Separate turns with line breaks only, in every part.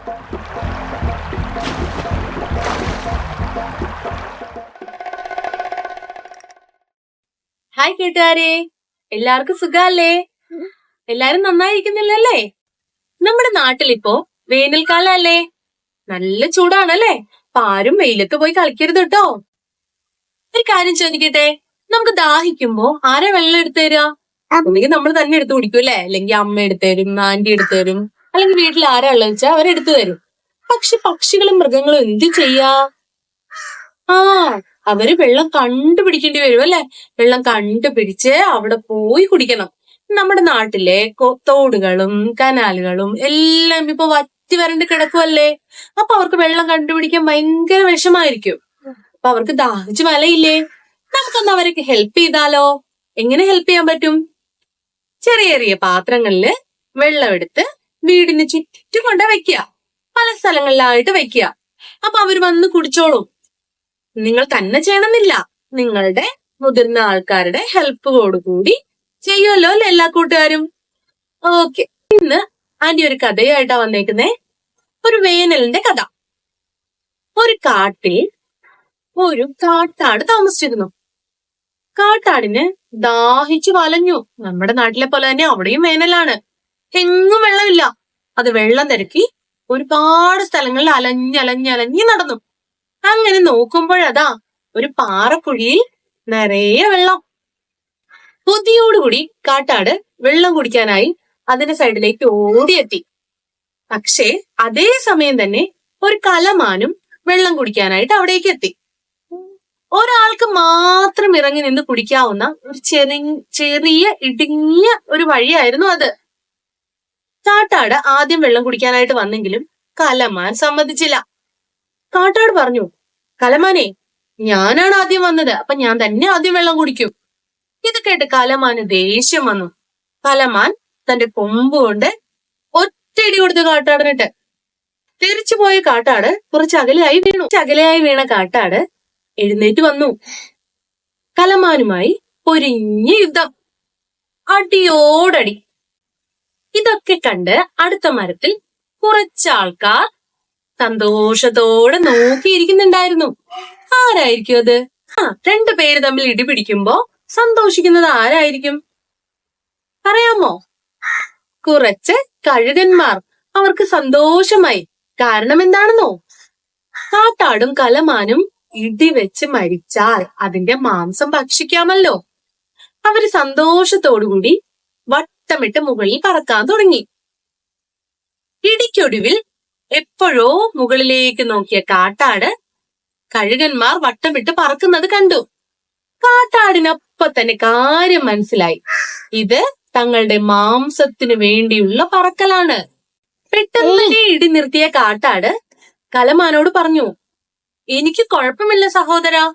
Hi കൂട്ടുകാരെ, എല്ലാവർക്കും സുഖല്ലേ? എല്ലാരും നന്നായിരിക്കുന്നില്ലല്ലേ? നമ്മുടെ നാട്ടിലിപ്പോ വേനൽക്കാലല്ലേ, നല്ല ചൂടാണല്ലേ. അപ്പൊ ആരും വെയിലത്ത് പോയി കളിക്കരുത് കേട്ടോ. ഒരു കാര്യം ചോദിക്കട്ടെ, നമുക്ക് ദാഹിക്കുമ്പോ ആരാ വെള്ളം എടുത്തു തരാ? ഒന്നുകിൽ നമ്മൾ തന്നെ എടുത്തു കുടിക്കും അല്ലെ, അല്ലെങ്കിൽ അമ്മ എടുത്തു തരും, ആന്റി എടുത്തു തരും, അല്ലെങ്കിൽ വീട്ടിൽ ആരാ ഉള്ളത് വെച്ചാൽ അവരെടുത്തു തരും. പക്ഷെ പക്ഷികളും മൃഗങ്ങളും എന്ത് ചെയ്യാ? അവര് വെള്ളം കണ്ടുപിടിക്കേണ്ടി വരും അല്ലെ. വെള്ളം കണ്ടുപിടിച്ച് അവിടെ പോയി കുടിക്കണം. നമ്മുടെ നാട്ടിലെ തോടുകളും കനാലുകളും എല്ലാം ഇപ്പൊ വറ്റി വരണ്ട് കിടക്കുമല്ലേ. അപ്പൊ അവർക്ക് വെള്ളം കണ്ടുപിടിക്കാൻ ഭയങ്കര വിഷമായിരിക്കും. അപ്പൊ അവർക്ക് ദാഹിച്ച് വലയില്ലേ. നമുക്കൊന്ന് അവർക്ക് ഹെൽപ്പ് ചെയ്താലോ? എങ്ങനെ ഹെൽപ്പ് ചെയ്യാൻ പറ്റും? ചെറിയ ചെറിയ പാത്രങ്ങളില് വെള്ളം എടുത്ത് വീടിന് ചുറ്റും കൊണ്ട് വെക്കുക, പല സ്ഥലങ്ങളിലായിട്ട് വെക്കുക. അപ്പൊ അവര് വന്ന് കുടിച്ചോളും. നിങ്ങൾ തന്നെ ചെയ്യണമെന്നില്ല, നിങ്ങളുടെ മുതിർന്ന ആൾക്കാരുടെ ഹെൽപ്പോടുകൂടി ചെയ്യുമല്ലോ അല്ലെ എല്ലാ കൂട്ടുകാരും. ഓക്കെ, ഇന്ന് ആന്റി ഒരു കഥയായിട്ടാ വന്നേക്കുന്നേ. ഒരു വേനലിന്റെ കഥ. ഒരു കാട്ടിൽ ഒരു കാട്ടാട് താമസിച്ചിരുന്നു. കാട്ടാടിന് ദാഹിച്ചു വലഞ്ഞു. നമ്മുടെ നാട്ടിലെ പോലെ തന്നെ അവിടെയും വേനലാണ്, എങ്ങും വെള്ളമില്ല. അത് വെള്ളം തിരക്കി ഒരുപാട് സ്ഥലങ്ങളിൽ അലഞ്ഞ് നടന്നു. അങ്ങനെ നോക്കുമ്പോഴതാ ഒരു പാറക്കുഴിയിൽ നിറയെ വെള്ളം. കൊതിയോടുകൂടി കാട്ടാട് വെള്ളം കുടിക്കാനായി അതിന്റെ സൈഡിലേക്ക് ഓടിയെത്തി. പക്ഷേ അതേ സമയം തന്നെ ഒരു കലമാനും വെള്ളം കുടിക്കാനായിട്ട് അവിടേക്ക് എത്തി. ഒരാൾക്ക് മാത്രം ഇറങ്ങി നിന്ന് കുടിക്കാവുന്ന ഒരു ചെറിയ ഇടുങ്ങിയ ഒരു വഴിയായിരുന്നു അത്. കാട്ടാട് ആദ്യം വെള്ളം കുടിക്കാനായിട്ട് വന്നെങ്കിലും കലമാൻ സമ്മതിച്ചില്ല. കാട്ടാട് പറഞ്ഞു, കലമാനെ, ഞാനാണ് ആദ്യം വന്നത്, അപ്പൊ ഞാൻ തന്നെ ആദ്യം വെള്ളം കുടിക്കും. ഇത് കേട്ട് കലമാന് ദേഷ്യം വന്നു. കലമാൻ തന്റെ കൊമ്പ് കൊണ്ട് ഒറ്റയിടി കൊടുത്തു കാട്ടാടിനിട്ട്. തിരിച്ചുപോയ കാട്ടാട് കുറച്ച് അകലെയായി വീണ കാട്ടാട് എഴുന്നേറ്റ് വന്നു. കലമാനുമായി പൊരിഞ്ഞ യുദ്ധം, അടിയോടടി. ഇതൊക്കെ കണ്ട് അടുത്ത മരത്തിൽ കുറച്ചാൾക്കാർ സന്തോഷത്തോടെ നോക്കിയിരിക്കുന്നുണ്ടായിരുന്നു. ആരായിരിക്കും അത്? രണ്ടുപേര് തമ്മിൽ ഇടിപിടിക്കുമ്പോ സന്തോഷിക്കുന്നത് ആരായിരിക്കും? പറയാമോ? കുറച്ച് കഴുകന്മാർ. അവർക്ക് സന്തോഷമായി. കാരണം എന്താണെന്നോ? കാട്ടാടും കലമാനും ഇടിവെച്ച് മരിച്ചാൽ അതിന്റെ മാംസം ഭക്ഷിക്കാമല്ലോ. അവര് സന്തോഷത്തോടുകൂടി വട്ടമിട്ട് മുകളിൽ പറക്കാൻ തുടങ്ങി. ഇടിക്കൊടുവിൽ എപ്പോഴോ മുകളിലേക്ക് നോക്കിയ കാട്ടാട് കഴുകന്മാർ വട്ടമിട്ട് പറക്കുന്നത് കണ്ടു. കാട്ടാടിനപ്പൊ തന്നെ കാര്യം മനസ്സിലായി, ഇത് തങ്ങളുടെ മാംസത്തിനു വേണ്ടിയുള്ള പറക്കലാണ്. പെട്ടെന്ന് ഇടി നിർത്തിയ കാട്ടാട് കലമാനോട് പറഞ്ഞു, എനിക്ക് കുഴപ്പമില്ല സഹോദരാ,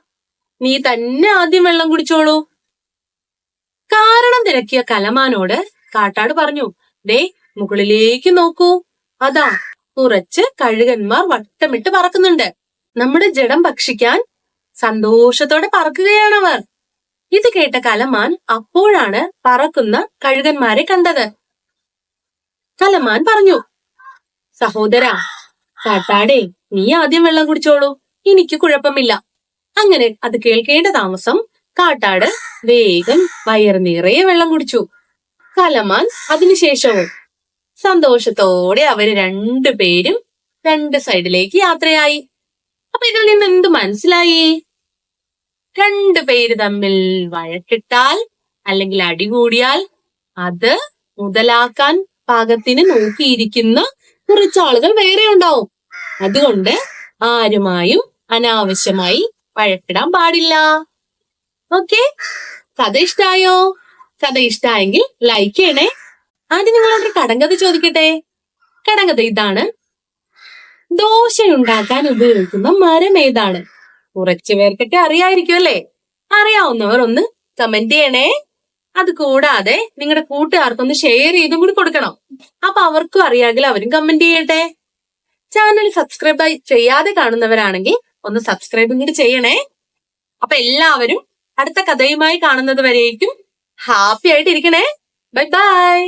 നീ തന്നെ ആദ്യം വെള്ളം കുടിച്ചോളൂ. കാരണം തിരക്കിയ കലമാനോട് കാട്ടാട് പറഞ്ഞു, ദേ മുകളിലേക്ക് നോക്കൂ, അതാ കുറച്ച് കഴുകന്മാർ വട്ടമിട്ട് പറക്കുന്നുണ്ട്. നമ്മുടെ ജഡം ഭക്ഷിക്കാൻ സന്തോഷത്തോടെ പറക്കുകയാണവർ. ഇത് കേട്ട കലമാൻ അപ്പോഴാണ് പറക്കുന്ന കഴുകന്മാരെ കണ്ടത്. കലമാൻ പറഞ്ഞു, സഹോദരാ, കാട്ടാടേ, നീ ആദ്യം വെള്ളം കുടിച്ചോളൂ, എനിക്ക് കുഴപ്പമില്ല. അങ്ങനെ അത് കേൾക്കേണ്ട താമസം കാട്ടാട് വേഗം വയറ് നിറയെ വെള്ളം കുടിച്ചു. കലമാൻ അതിനുശേഷവും. സന്തോഷത്തോടെ അവര് രണ്ടുപേരും രണ്ട് സൈഡിലേക്ക് യാത്രയായി. അപ്പൊ ഇതിൽ നിന്ന് എന്ത് മനസ്സിലായി? രണ്ടുപേര് തമ്മിൽ വഴക്കിട്ടാൽ അല്ലെങ്കിൽ അടികൂടിയാൽ അത് മുതലാക്കാൻ പാകത്തിന് നോക്കിയിരിക്കുന്ന കുറച്ചാളുകൾ വേറെ ഉണ്ടാവും. അതുകൊണ്ട് ആരുമായും അനാവശ്യമായി വഴക്കിടാൻ പാടില്ല. ഓക്കെ, കഥ ഇഷ്ടായോ? കഥ ഇഷ്ടായെങ്കിൽ ലൈക്ക് ചെയ്യണേ. ആദ്യം നിങ്ങളൊരു കടങ്കഥ ചോദിക്കട്ടെ. കടങ്കഥ ഇതാണ്: ദോശയുണ്ടാക്കാൻ ഉപയോഗിക്കുന്ന മരം ഏതാണ്? കുറച്ചു പേർക്കൊക്കെ അറിയായിരിക്കും അല്ലേ? അറിയാവുന്നവർ ഒന്ന് കമന്റ് ചെയ്യണേ. അത് കൂടാതെ നിങ്ങളുടെ കൂട്ടുകാർക്കൊന്ന് ഷെയർ ചെയ്തും കൂടി കൊടുക്കണം. അപ്പൊ അവർക്കും അറിയാമെങ്കിൽ അവരും കമന്റ് ചെയ്യട്ടെ. ചാനൽ സബ്സ്ക്രൈബ് ചെയ്യാതെ കാണുന്നവരാണെങ്കിൽ ഒന്ന് സബ്സ്ക്രൈബും കൂടി ചെയ്യണേ. അപ്പൊ എല്ലാവരും അടുത്ത കഥയുമായി കാണുന്നത് വരേക്കും ഹാപ്പി ആയിട്ട് ഇരിക്കണേ. Bye bye.